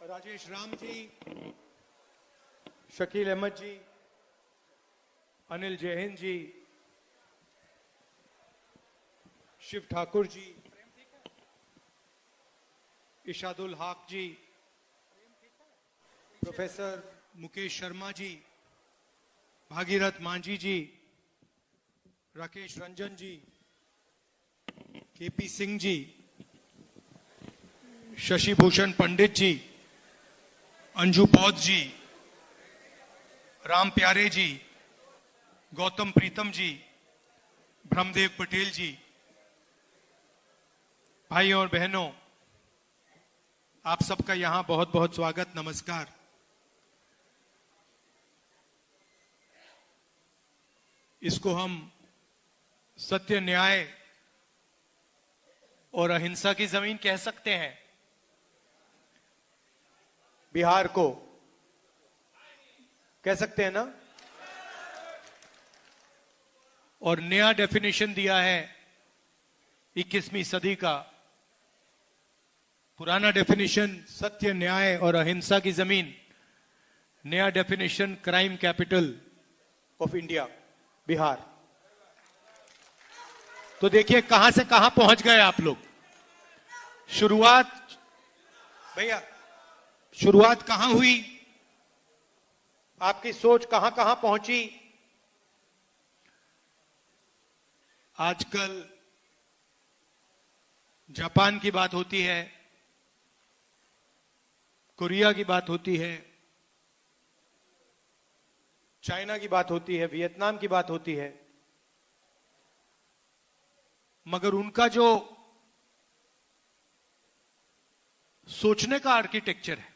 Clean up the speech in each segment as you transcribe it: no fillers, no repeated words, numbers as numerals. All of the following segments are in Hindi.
राजेश राम जी, शकील अहमद जी, अनिल जैन जी, शिव ठाकुर जी, इशादुल हक जी, प्रोफेसर मुकेश शर्मा जी, भागीरथ मांझी जी, राकेश रंजन जी, केपी सिंह जी, शशि भूषण पंडित जी, अंजू बौद्ध जी, राम प्यारे जी, गौतम प्रीतम जी, ब्रह्मदेव पटेल जी, भाई और बहनों, आप सबका यहां बहुत बहुत स्वागत, नमस्कार। इसको हम सत्य, न्याय और अहिंसा की जमीन कह सकते हैं। बिहार को कह सकते हैं ना। और नया डेफिनेशन दिया है 21वीं सदी का। पुराना डेफिनेशन सत्य, न्याय और अहिंसा की जमीन, नया definition crime capital of India, Bihar. तो देखिए कहां से कहां पहुंच गए आप लोग। शुरुआत भैया, शुरुआत कहां हुई, आपकी सोच कहां कहां पहुंची। आजकल जापान की बात होती है, कोरिया की बात होती है, चाइना की बात होती है, वियतनाम की बात होती है, मगर उनका जो सोचने का आर्किटेक्चर है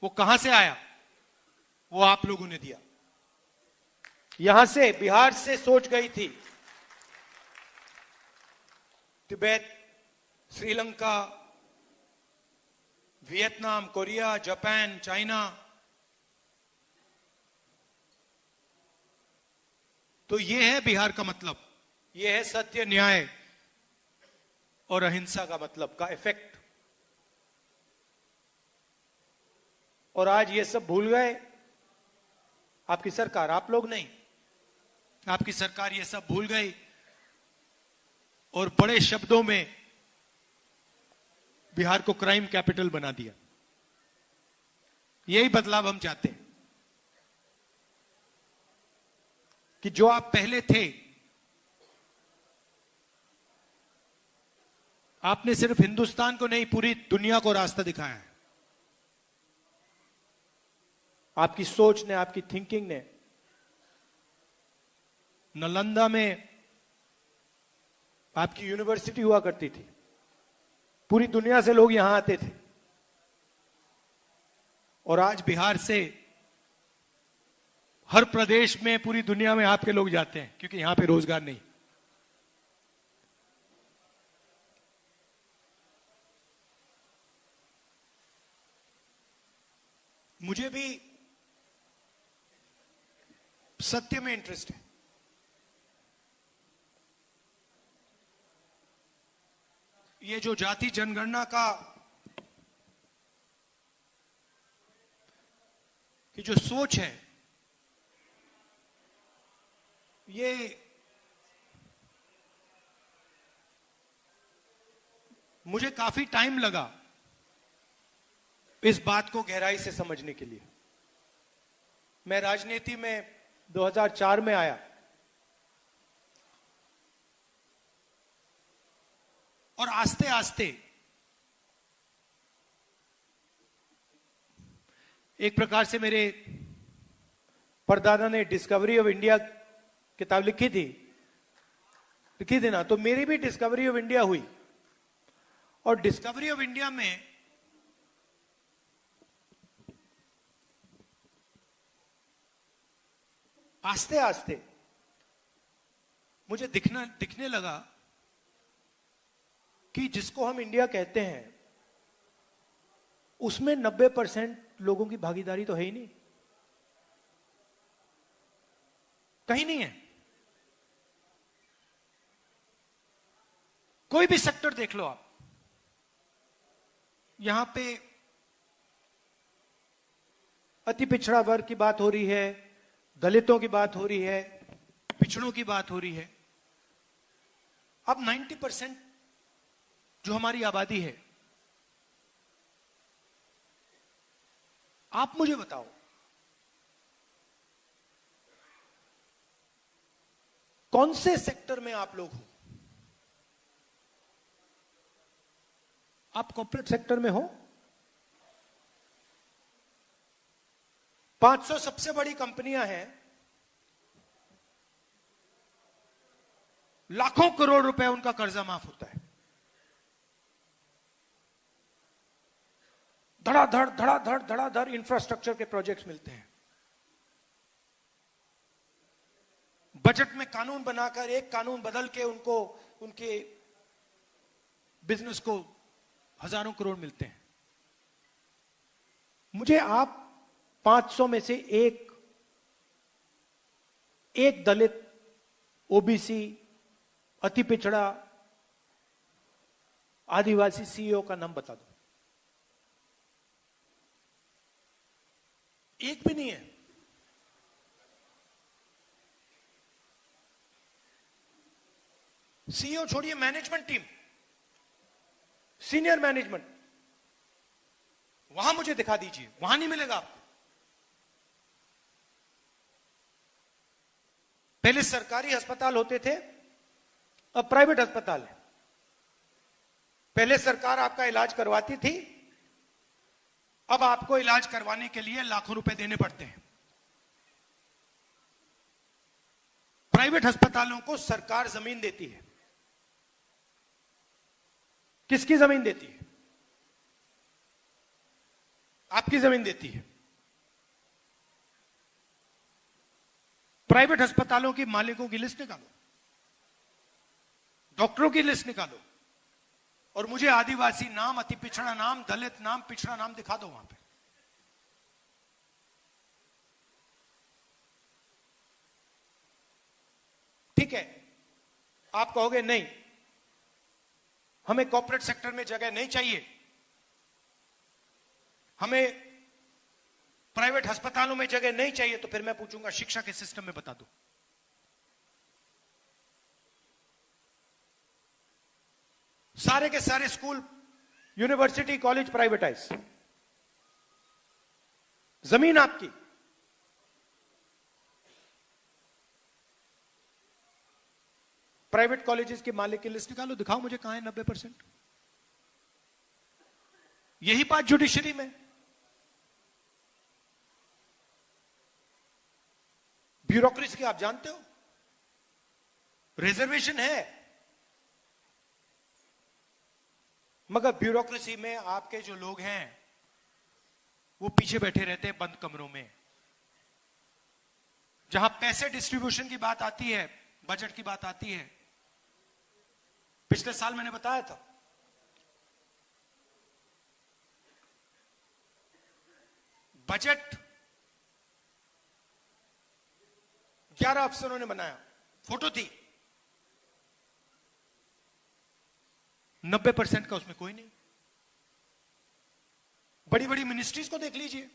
वो कहां से आया, वो आप लोगों ने दिया। यहां से, बिहार से सोच गई थी। Tibet, Sri Lanka, Vietnam, Korea, Japan, China. तो ये है बिहार का मतलब, ये है सत्य, न्याय और अहिंसा का मतलब, का इफेक्ट। और आज ये सब भूल गए आपकी सरकार, आप लोग नहीं, आपकी सरकार ये सब भूल गई और बड़े शब्दों में बिहार को क्राइम कैपिटल बना दिया। यही बदलाव हम चाहते हैं कि जो आप पहले थे, आपने सिर्फ हिंदुस्तान को नहीं, पूरी दुनिया को रास्ता दिखाया है। आपकी सोच ने, आपकी थिंकिंग ने। नालंदा में आपकी यूनिवर्सिटी हुआ करती थी, पूरी दुनिया से लोग यहां आते थे। और आज बिहार से हर प्रदेश में, पूरी दुनिया में आपके लोग जाते हैं, क्योंकि यहां पे रोजगार नहीं। मुझे भी सत्य में इंटरेस्ट है। ये जो जाति जनगणना का कि जो सोच है, ये मुझे काफी टाइम लगा इस बात को गहराई से समझने के लिए। मैं राजनीति में 2004 में आया और आस्ते आस्ते एक प्रकार से मेरे परदादा ने डिस्कवरी ऑफ इंडिया किताब लिखी थी ना, तो मेरी भी डिस्कवरी ऑफ इंडिया हुई। और डिस्कवरी ऑफ इंडिया में आस्ते आस्ते मुझे दिखने लगा कि जिसको हम इंडिया कहते हैं उसमें 90% लोगों की भागीदारी तो है ही नहीं, कहीं नहीं है। कोई भी सेक्टर देख लो आप, यहां पे अति पिछड़ा वर्ग की बात हो रही है, दलितों की बात हो रही है, पिछड़ों की बात हो रही है। अब 90% जो हमारी आबादी है, आप मुझे बताओ, कौन से सेक्टर में आप लोग हो? आप कॉर्पोरेट सेक्टर में हो? 500 सबसे बड़ी कंपनियां हैं, लाखों करोड़ रुपए उनका कर्जा माफ होता है। धड़ाधड़ धड़ाधड़ धड़ाधड़ इंफ्रास्ट्रक्चर के प्रोजेक्ट्स मिलते हैं। बजट में कानून बनाकर एक कानून बदल के उनको उनके बिजनेस को हजारों करोड़ मिलते हैं। मुझे आप 500 में से एक दलित, ओबीसी, अति पिछड़ा, आदिवासी सीईओ का नाम बता दो। एक भी नहीं है। सीईओ छोड़िए, मैनेजमेंट टीम, सीनियर मैनेजमेंट, वहां मुझे दिखा दीजिए, वहां नहीं मिलेगा आपको। पहले सरकारी अस्पताल होते थे, अब प्राइवेट अस्पताल है। पहले सरकार आपका इलाज करवाती थी, अब आपको इलाज करवाने के लिए लाखों रुपए देने पड़ते हैं। प्राइवेट अस्पतालों को सरकार जमीन देती है। किसकी जमीन देती है? आपकी जमीन देती है। प्राइवेट अस्पतालों के मालिकों की लिस्ट निकालो, डॉक्टरों की लिस्ट निकालो, और मुझे आदिवासी नाम, अति पिछड़ा नाम, दलित नाम, पिछड़ा नाम दिखा दो वहां पे। ठीक है, आप कहोगे नहीं, हमें कॉर्पोरेट सेक्टर में जगह नहीं चाहिए, हमें प्राइवेट अस्पतालों में जगह नहीं चाहिए। तो फिर मैं पूछूंगा, शिक्षा के सिस्टम में बता दो। सारे के सारे स्कूल, यूनिवर्सिटी, कॉलेज प्राइवेटाइज, जमीन आपकी। प्राइवेट कॉलेजेस के मालिक की लिस्ट निकालो, दिखाओ मुझे कहां है 90%। यही बात जुडिशरी में, ब्यूरोक्रेसी की आप जानते हो, रिजर्वेशन है, मगर ब्यूरोक्रेसी में आपके जो लोग हैं वो पीछे बैठे रहते हैं बंद कमरों में। जहां पैसे डिस्ट्रीब्यूशन की बात आती है, बजट की बात आती है, पिछले साल मैंने बताया था, बजट 11 अफसरों ने बनाया, फोटो थी, 90% का उसमें कोई नहीं। बड़ी बड़ी मिनिस्ट्रीज को देख लीजिए,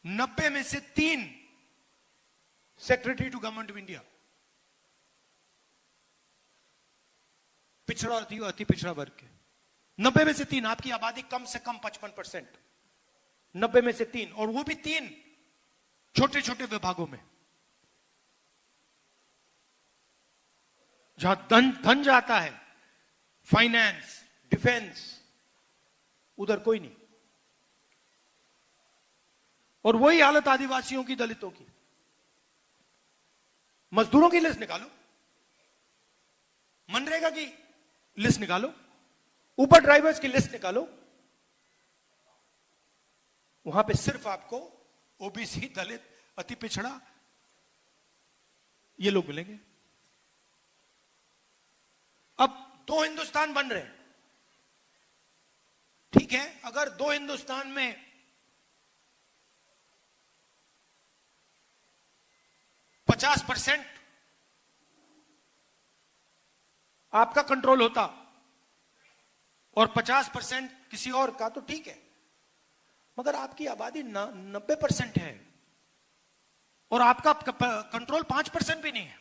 नब्बे में से 3 secretary to government of India पिछड़ा और अति पिछड़ा वर्ग के। 90 में से 3, आपकी आबादी कम से कम 55%, 90 में से 3, और वो भी 3 छोटे छोटे विभागों में, जहां धन जाता है, फाइनेंस, डिफेंस, उधर कोई नहीं। और वही हालत आदिवासियों की, दलितों की। मजदूरों की लिस्ट निकालो, मनरेगा की लिस्ट निकालो, ऊपर ड्राइवर्स की लिस्ट निकालो, वहां पे सिर्फ आपको ओबीसी, दलित, अति पिछड़ा, ये लोग मिलेंगे। अब 2 हिंदुस्तान बन रहे हैं, ठीक है। अगर 2 हिंदुस्तान में 50% आपका कंट्रोल होता और 50% किसी और का, तो ठीक है। मगर आपकी आबादी 90% है और आपका कंट्रोल 5% भी नहीं है।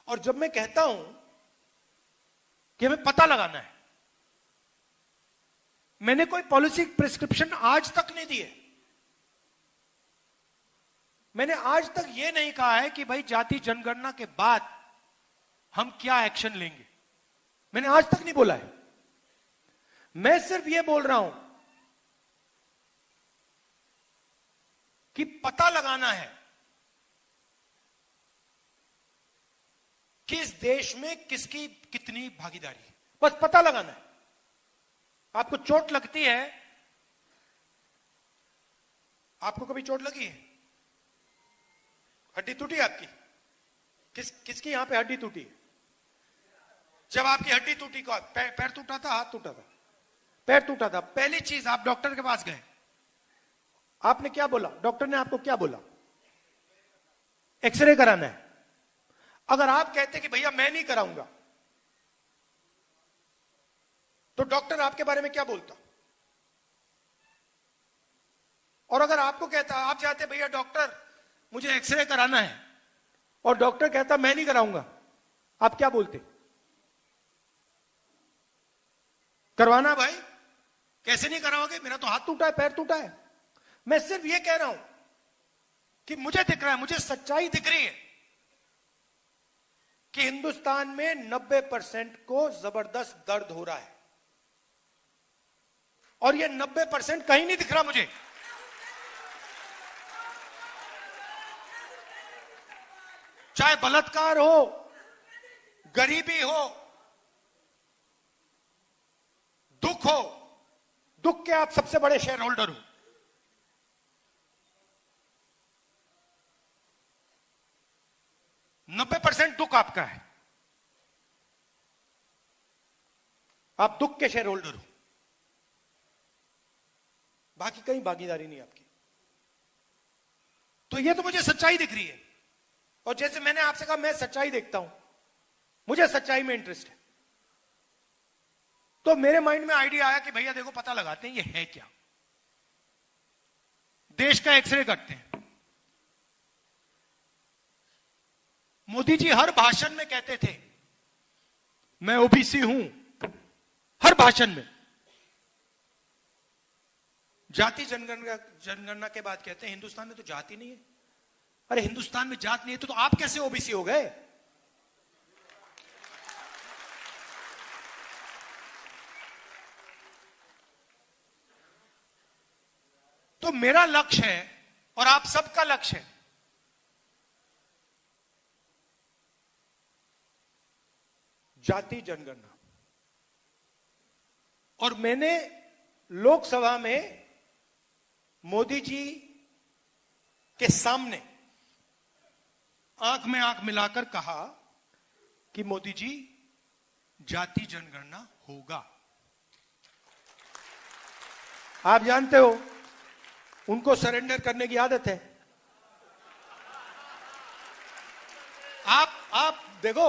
और जब मैं कहता हूं कि हमें पता लगाना है, मैंने कोई पॉलिसी प्रिस्क्रिप्शन आज तक नहीं दी है। मैंने आज तक यह नहीं कहा है कि भाई जाति जनगणना के बाद हम क्या एक्शन लेंगे, मैंने आज तक नहीं बोला है। मैं सिर्फ यह बोल रहा हूं कि पता लगाना है कि इस देश में किसकी कितनी भागीदारी है, बस पता लगाना है। आपको चोट लगती है, आपको कभी चोट लगी है? हड्डी टूटी आपकी? किसकी यहां पे हड्डी टूटी है? जब आपकी हड्डी टूटी, को पैर टूटा था, हाथ टूटा था? पैर टूटा था। पहली चीज आप डॉक्टर के पास गए, आपने क्या बोला? डॉक्टर ने आपको क्या बोला? एक्सरे कराना है। अगर आप कहते कि भैया मैं नहीं कराऊंगा, तो डॉक्टर आपके बारे में क्या बोलता? और अगर आपको कहता, आप चाहते भैया डॉक्टर मुझे एक्सरे कराना है, और डॉक्टर कहता मैं नहीं कराऊंगा, आप क्या बोलते? करवाना भाई, कैसे नहीं कराओगे, मेरा तो हाथ टूटा है, पैर टूटा है। मैं सिर्फ ये कह रहा हूं कि मुझे दिख रहा है, मुझे सच्चाई दिख रही है कि हिंदुस्तान में 90% को जबरदस्त दर्द हो रहा है, और ये 90% कहीं नहीं दिख रहा मुझे। चाहे बलात्कार हो, गरीबी हो, दुख हो, दुख के आप सबसे बड़े शेयर होल्डर हो। नब्बे % दुख आपका है, आप दुख के शेयर होल्डर हो, बाकी कहीं भागीदारी नहीं आपकी। तो ये तो मुझे सच्चाई दिख रही है, और जैसे मैंने आपसे कहा मैं सच्चाई देखता हूं, मुझे सच्चाई में इंटरेस्ट है। तो मेरे माइंड में आइडिया आया कि भैया देखो पता लगाते हैं ये है क्या, देश का एक्सरे करते हैं। मोदी जी हर भाषण में कहते थे मैं ओबीसी हूं, हर भाषण में। जाति जनगणना के बाद कहते हैं हिंदुस्तान में तो जाति नहीं है। अरे हिंदुस्तान में जात नहीं है तो आप कैसे ओबीसी हो गए? तो मेरा लक्ष्य है और आप सबका लक्ष्य है जाति जनगणना। और मैंने लोकसभा में मोदी जी के सामने आंख में आंख मिलाकर कहा कि मोदी जी जाति जनगणना होगा। आप जानते हो उनको सरेंडर करने की आदत है। आप देखो,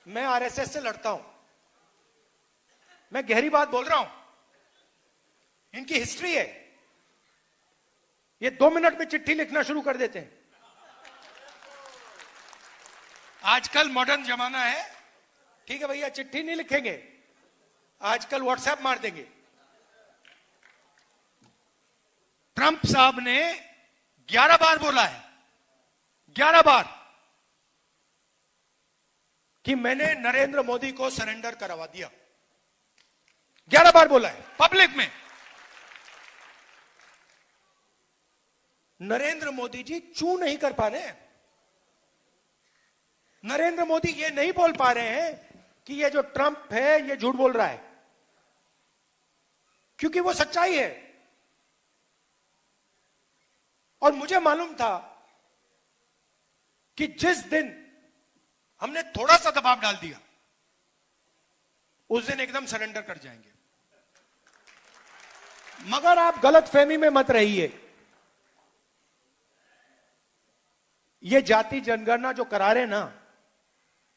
मैं आरएसएस से लड़ता हूं, मैं गहरी बात बोल रहा हूं। इनकी हिस्ट्री है, ये 2 मिनट में चिट्ठी लिखना शुरू कर देते हैं। आजकल मॉडर्न जमाना है, ठीक है भैया चिट्ठी नहीं लिखेंगे, आजकल व्हाट्सएप मार देंगे। ट्रंप साहब ने 11 बार बोला है, 11 बार, कि मैंने नरेंद्र मोदी को सरेंडर करवा दिया। 11 बार बोला है पब्लिक में। नरेंद्र मोदी जी चू नहीं कर पा रहे हैं। नरेंद्र मोदी ये नहीं बोल पा रहे हैं कि ये जो ट्रंप है ये झूठ बोल रहा है, क्योंकि वो सच्चाई है। और मुझे मालूम था कि जिस दिन हमने थोड़ा सा दबाव डाल दिया उस दिन एकदम सरेंडर कर जाएंगे। मगर आप गलत फहमी में मत रहिए, ये जाति जनगणना जो करा रहे ना,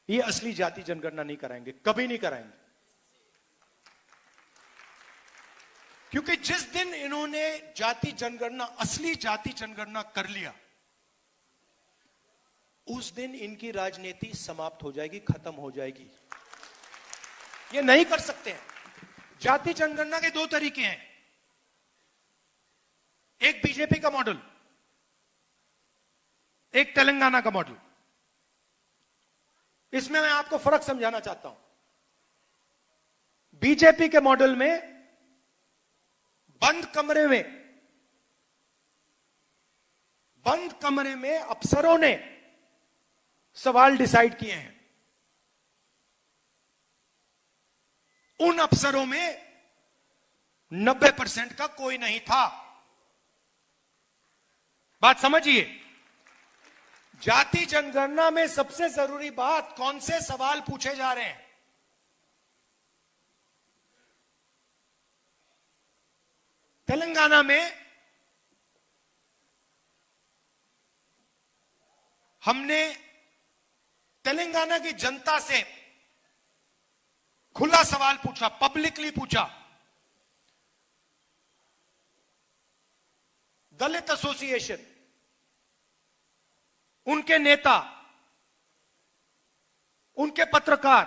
ये असली जाति जनगणना नहीं कराएंगे, कभी नहीं कराएंगे। क्योंकि जिस दिन इन्होंने जाति जनगणना, असली जाति जनगणना कर लिया, उस दिन इनकी राजनीति समाप्त हो जाएगी, खत्म हो जाएगी। ये नहीं कर सकते हैं। जाति जनगणना के दो तरीके हैं, एक बीजेपी का मॉडल, एक तेलंगाना का मॉडल। इसमें मैं आपको फर्क समझाना चाहता हूं। बीजेपी के मॉडल में बंद कमरे में अफसरों ने सवाल डिसाइड किए हैं। उन अफसरों में 90% का कोई नहीं था। बात समझिए, जाति जनगणना में सबसे जरूरी बात कौन से सवाल पूछे जा रहे हैं। तेलंगाना में हमने तेलंगाना की जनता से खुला सवाल पूछा, पब्लिकली पूछा। दलित एसोसिएशन, उनके नेता, उनके पत्रकार,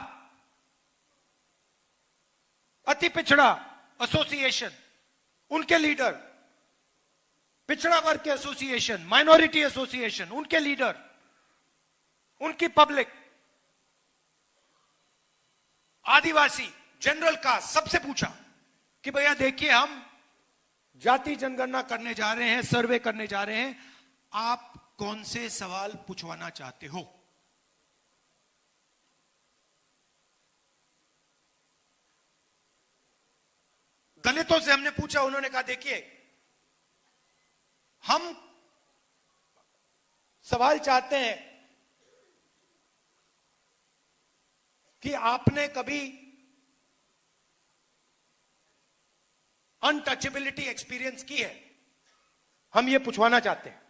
अति पिछड़ा एसोसिएशन, उनके लीडर, पिछड़ा वर्ग के एसोसिएशन, माइनॉरिटी एसोसिएशन, उनके लीडर, उनकी पब्लिक, आदिवासी, जनरल कास्ट, सबसे पूछा कि भैया देखिए, हम जाति जनगणना करने जा रहे हैं, सर्वे करने जा रहे हैं, आप कौन से सवाल पूछवाना चाहते हो। दलितों से हमने पूछा, उन्होंने कहा देखिए, हम सवाल चाहते हैं कि आपने कभी अनटचेबिलिटी एक्सपीरियंस की है, हम ये पूछवाना चाहते हैं।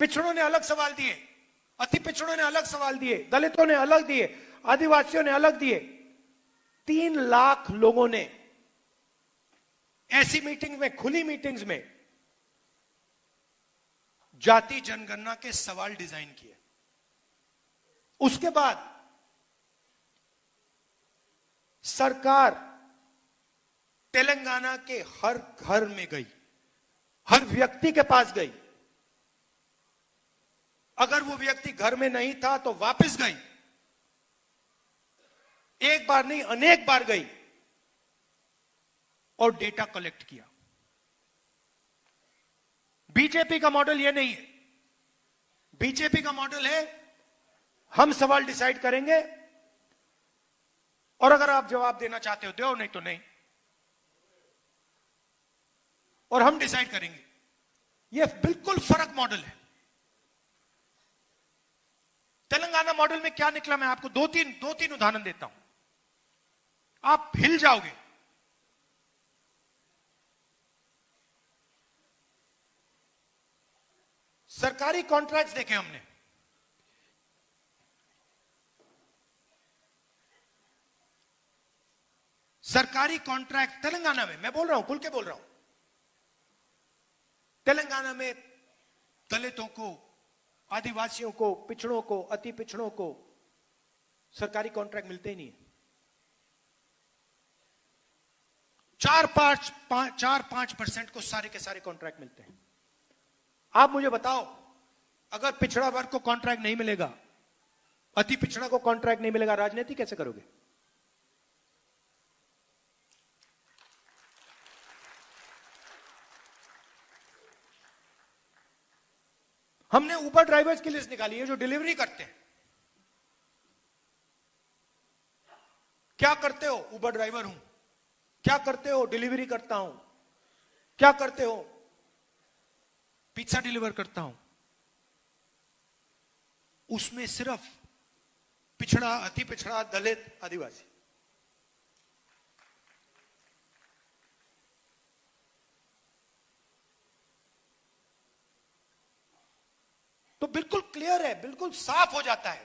पिछड़ों ने अलग सवाल दिए, अति पिछड़ों ने अलग सवाल दिए, दलितों ने अलग दिए, आदिवासियों ने अलग दिए। 3 लाख लोगों ने ऐसी मीटिंग में, खुली मीटिंग्स में जाति जनगणना के सवाल डिजाइन किए। उसके बाद सरकार तेलंगाना के हर घर में गई, हर व्यक्ति के पास गई। अगर वो व्यक्ति घर में नहीं था तो वापस गई, एक बार नहीं अनेक बार गई और डेटा कलेक्ट किया। बीजेपी का मॉडल ये नहीं है। बीजेपी का मॉडल है, हम सवाल डिसाइड करेंगे और अगर आप जवाब देना चाहते हो दो, नहीं तो नहीं, और हम डिसाइड करेंगे। यह बिल्कुल फर्क मॉडल है। तेलंगाना मॉडल में क्या निकला, मैं आपको दो तीन उदाहरण देता हूं, आप हिल जाओगे। सरकारी कॉन्ट्रैक्ट्स देखे हमने। सरकारी कॉन्ट्रैक्ट तेलंगाना में, मैं बोल रहा हूं, खुल के बोल रहा हूं, तेलंगाना में दलितों को, आदिवासियों को, पिछड़ों को, अति पिछड़ों को सरकारी कॉन्ट्रैक्ट मिलते ही नहीं है। 4-5% को सारे के सारे कॉन्ट्रैक्ट मिलते हैं। आप मुझे बताओ, अगर पिछड़ा वर्ग को कॉन्ट्रैक्ट नहीं मिलेगा, अति पिछड़ा को कॉन्ट्रैक्ट नहीं मिलेगा, राजनीति कैसे करोगे? हमने उबर ड्राइवर्स की लिस्ट निकाली है जो डिलीवरी करते हैं। क्या करते हो? उबर ड्राइवर हूं। क्या करते हो? डिलीवरी करता हूं। क्या करते हो? पिज्जा डिलीवर करता हूं। उसमें सिर्फ पिछड़ा, अति पिछड़ा, दलित, आदिवासी। बिल्कुल क्लियर है, बिल्कुल साफ हो जाता है।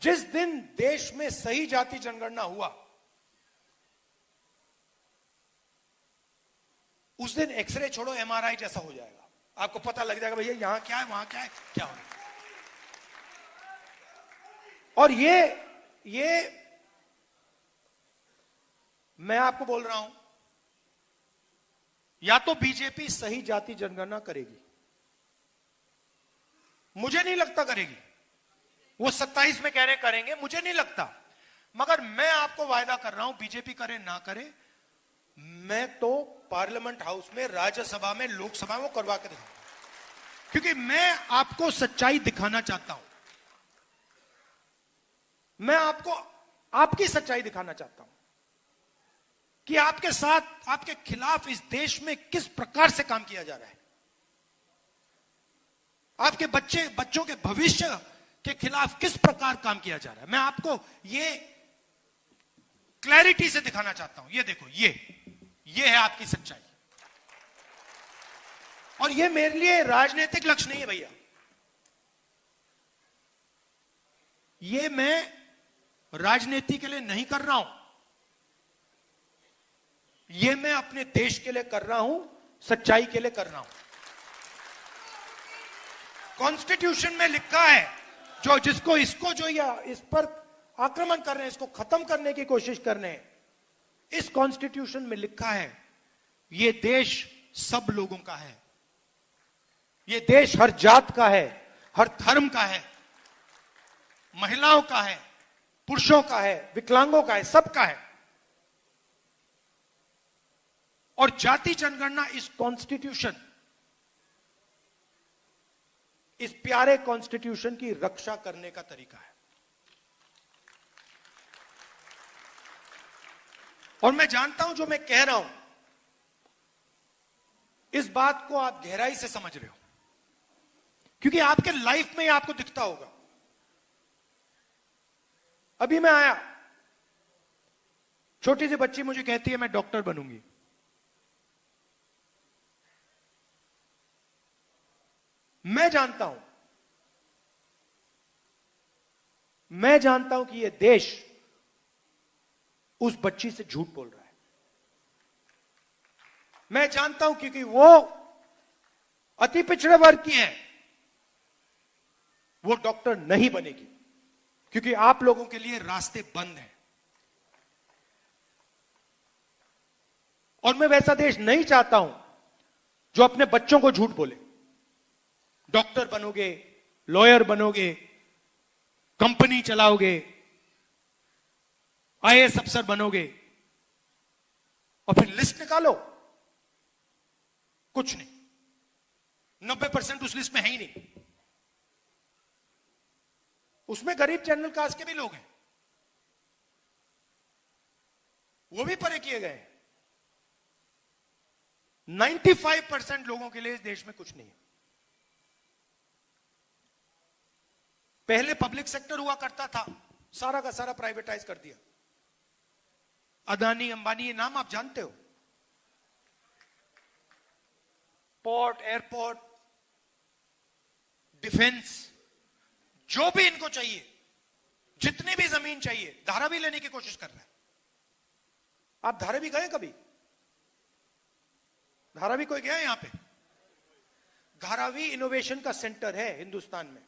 जिस दिन देश में सही जाति जनगणना हुआ, उस दिन एक्सरे छोड़ो एमआरआई जैसा हो जाएगा। आपको पता लग जाएगा भैया यहां क्या है, वहां क्या है, क्या हो रहा है। और ये मैं आपको बोल रहा हूं, या तो बीजेपी सही जाति जनगणना करेगी, मुझे नहीं लगता करेगी। वो 27 में कह रहे करेंगे, मुझे नहीं लगता। मगर मैं आपको वायदा कर रहा हूं, बीजेपी करे ना करे, मैं तो पार्लियामेंट हाउस में, राज्यसभा में, लोकसभा में करवा के दिखाऊंगा। क्योंकि मैं आपको सच्चाई दिखाना चाहता हूं, मैं आपको आपकी सच्चाई दिखाना चाहता हूं कि आपके साथ, आपके खिलाफ इस देश में किस प्रकार से काम किया जा रहा है। आपके बच्चों के भविष्य के खिलाफ किस प्रकार काम किया जा रहा है। मैं आपको ये क्लैरिटी से दिखाना चाहता हूं। ये देखो, ये है आपकी सच्चाई। और ये मेरे लिए राजनीतिक लक्ष्य नहीं है भैया, ये मैं राजनीति के लिए नहीं कर रहा हूं, ये मैं अपने देश के लिए कर रहा हूं, सच्चाई के लिए कर रहा हूं। कॉन्स्टिट्यूशन में लिखा है, इसको जो या इस पर आक्रमण कर रहे हैं, इसको खत्म करने की कोशिश कर रहे हैं, इस कॉन्स्टिट्यूशन में लिखा है ये देश सब लोगों का है, ये देश हर जात का है, हर धर्म का है, महिलाओं का है, पुरुषों का है, विकलांगों का है, सबका है। और जाति जनगणना इस कॉन्स्टिट्यूशन, इस प्यारे कॉन्स्टिट्यूशन की रक्षा करने का तरीका है। और मैं जानता हूं, जो मैं कह रहा हूं, इस बात को आप गहराई से समझ रहे हो, क्योंकि आपके लाइफ में आपको दिखता होगा। अभी मैं आया, छोटी सी बच्ची मुझे कहती है मैं डॉक्टर बनूंगी। मैं जानता हूं कि यह देश उस बच्ची से झूठ बोल रहा है। मैं जानता हूं क्योंकि वो अति पिछड़े वर्ग की है, वो डॉक्टर नहीं बनेगी, क्योंकि आप लोगों के लिए रास्ते बंद हैं। और मैं वैसा देश नहीं चाहता हूं जो अपने बच्चों को झूठ बोले। डॉक्टर बनोगे, लॉयर बनोगे, कंपनी चलाओगे, आईएएस अफसर बनोगे, और फिर लिस्ट निकालो, कुछ नहीं, 90% उस लिस्ट में है ही नहीं। उसमें गरीब जनरल कास्ट के भी लोग हैं, वो भी परे किए गए। 95% लोगों के लिए इस देश में कुछ नहीं है। पहले पब्लिक सेक्टर हुआ करता था, सारा का सारा प्राइवेटाइज कर दिया। अदानी, अंबानी, ये नाम आप जानते हो। पोर्ट, एयरपोर्ट, डिफेंस, जो भी इनको चाहिए, जितनी भी जमीन चाहिए, धारावी लेने की कोशिश कर रहा है। आप धारावी गए कभी? धारावी कोई गया यहां पे? धारावी इनोवेशन का सेंटर है हिंदुस्तान में।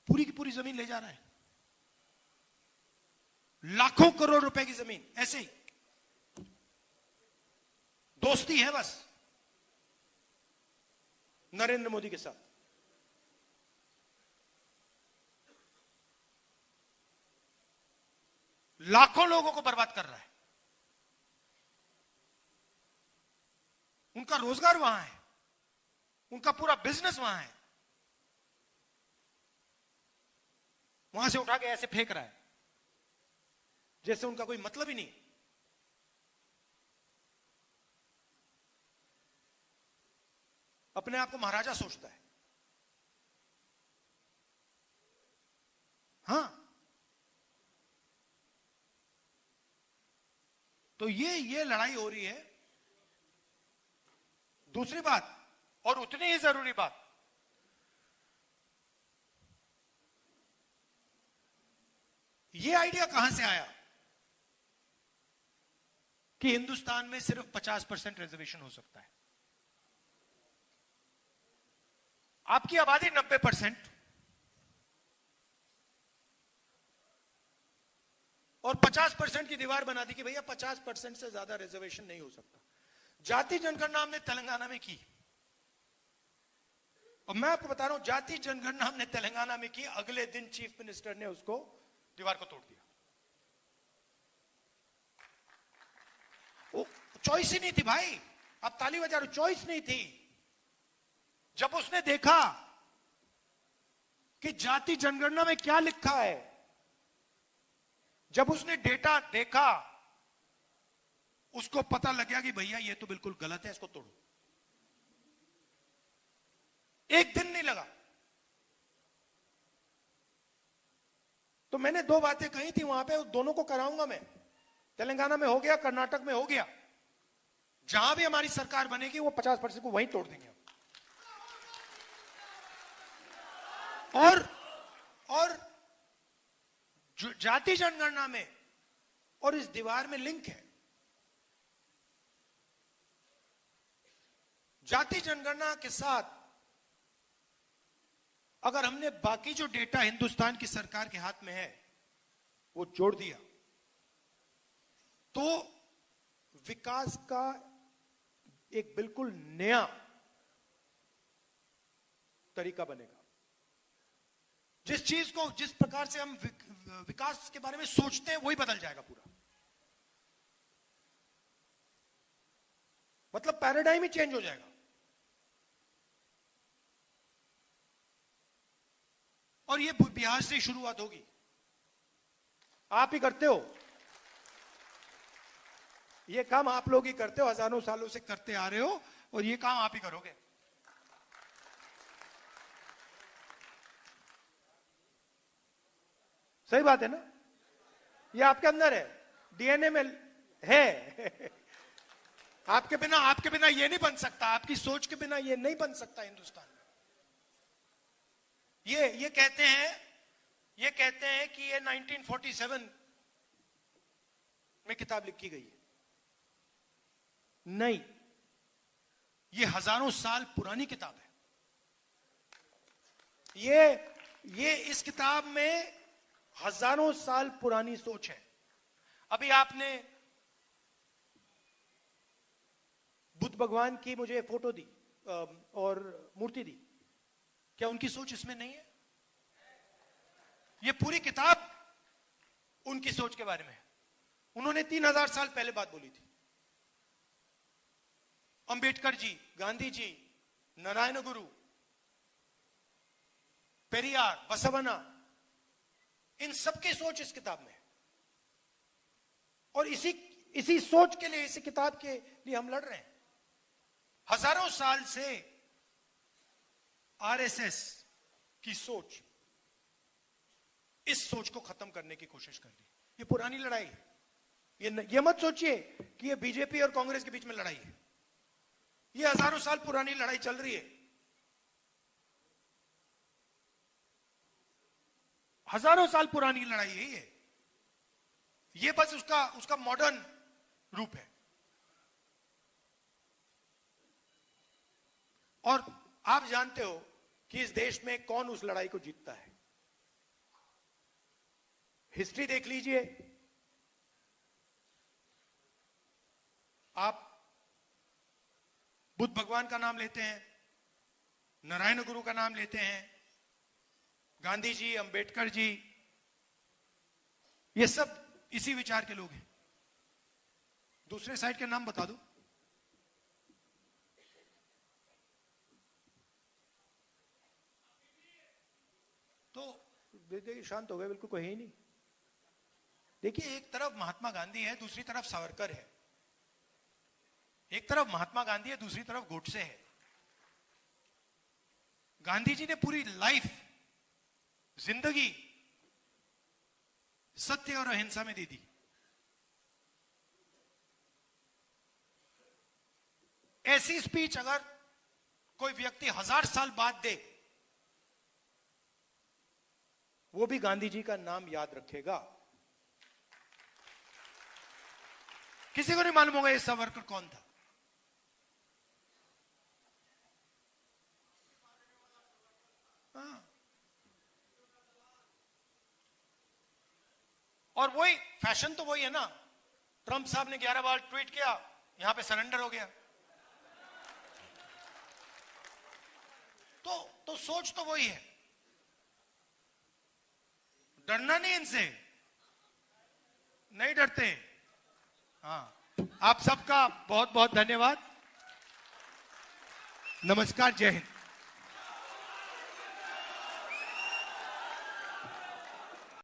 पूरी की पूरी जमीन ले जा रहा है, लाखों करोड़ रुपए की जमीन, ऐसे ही दोस्ती है बस नरेंद्र मोदी के साथ। लाखों लोगों को बर्बाद कर रहा है। उनका रोजगार वहां है, उनका पूरा बिजनेस वहां है, वहां से उठा के ऐसे फेंक रहा है जैसे उनका कोई मतलब ही नहीं। अपने आप को महाराजा सोचता है। हां, तो ये लड़ाई हो रही है। दूसरी बात, और उतनी ही जरूरी बात, ये आइडिया कहां से आया कि हिंदुस्तान में सिर्फ 50% रिजर्वेशन हो सकता है? आपकी आबादी 90% और 50% की दीवार बना दी कि भैया 50% से ज्यादा रिजर्वेशन नहीं हो सकता। जाति जनगणना हमने तेलंगाना में की, और मैं आपको बता रहा हूं, जाति जनगणना हमने तेलंगाना में की, अगले दिन चीफ मिनिस्टर ने उसको, दीवार को तोड़ दिया। वो चॉइस ही नहीं थी भाई, आप ताली बजा रहे हो, चॉइस नहीं थी। जब उसने देखा कि जाति जनगणना में क्या लिखा है, जब उसने डेटा देखा, उसको पता लग गया कि भैया ये तो बिल्कुल गलत है, इसको तोड़ो। एक दिन नहीं लगा। तो मैंने दो बातें कही थी वहां पे, दोनों को कराऊंगा मैं। तेलंगाना में हो गया, कर्नाटक में हो गया, जहां भी हमारी सरकार बनेगी वो 50% को वहीं तोड़ देंगे। और जाति जनगणना में और इस दीवार में लिंक है। जाति जनगणना के साथ अगर हमने बाकी जो डेटा हिंदुस्तान की सरकार के हाथ में है वो जोड़ दिया, तो विकास का एक बिल्कुल नया तरीका बनेगा। जिस चीज को, जिस प्रकार से हम विकास के बारे में सोचते हैं, वही बदल जाएगा पूरा। मतलब पैराडाइम ही चेंज हो जाएगा। और ये बिहार से शुरुआत होगी। आप ही करते हो ये काम, आप लोग ही करते हो, हजारों सालों से करते आ रहे हो, और ये काम आप ही करोगे। सही बात है ना? ये आपके अंदर है, डीएनए में है। आपके बिना ये नहीं बन सकता, आपकी सोच के बिना ये नहीं बन सकता हिंदुस्तान में। ये कहते हैं कि ये 1947 में किताब लिखी गई है। नहीं, ये हजारों साल पुरानी किताब है। ये इस किताब में हजारों साल पुरानी सोच है। अभी आपने बुद्ध भगवान की मुझे फोटो दी और मूर्ति दी, क्या उनकी सोच इसमें नहीं है? ये पूरी किताब उनकी सोच के बारे में है। उन्होंने 3000 साल पहले बात बोली थी। अंबेडकर जी, गांधी जी, नारायण गुरु, पेरियार, बसवन्ना, इन सबकी सोच इस किताब में है। और इसी सोच के लिए, इसी किताब के लिए हम लड़ रहे हैं। हजारों साल से आरएसएस की सोच, इस सोच को खत्म करने की कोशिश कर रही है। ये पुरानी लड़ाई है। ये मत सोचिए कि ये बीजेपी और कांग्रेस के बीच में लड़ाई है। ये हजारों साल पुरानी लड़ाई चल रही है। हजारों साल पुरानी लड़ाई है ये बस उसका मॉडर्न रूप है। और आप जानते हो कि इस देश में कौन उस लड़ाई को जीतता है। हिस्ट्री देख लीजिए। आप बुद्ध भगवान का नाम लेते हैं, नारायण गुरु का नाम लेते हैं, गांधी जी, अंबेडकर जी, ये सब इसी विचार के लोग हैं। दूसरे साइड के नाम बता दो। तो देखिए, शांत हो गए, बिल्कुल कोई है ही नहीं। देखिए, एक तरफ महात्मा गांधी है, दूसरी तरफ सावरकर है। एक तरफ महात्मा गांधी है, दूसरी तरफ गोडसे है। गांधी जी ने पूरी लाइफ, जिंदगी सत्य और अहिंसा में दे दी। ऐसी स्पीच अगर कोई व्यक्ति 1000 साल बाद दे, वो भी गांधी जी का नाम याद रखेगा। किसी को नहीं मालूम होगा ये सावरकर कौन था। हाँ। और वही फैशन तो वही है ना, ट्रंप साहब ने 11 बार ट्वीट किया, यहां पे सरेंडर हो गया। तो सोच तो वही है, डरना नहीं, इनसे नहीं डरते। हाँ, आप सबका बहुत बहुत धन्यवाद। नमस्कार, जय हिंद।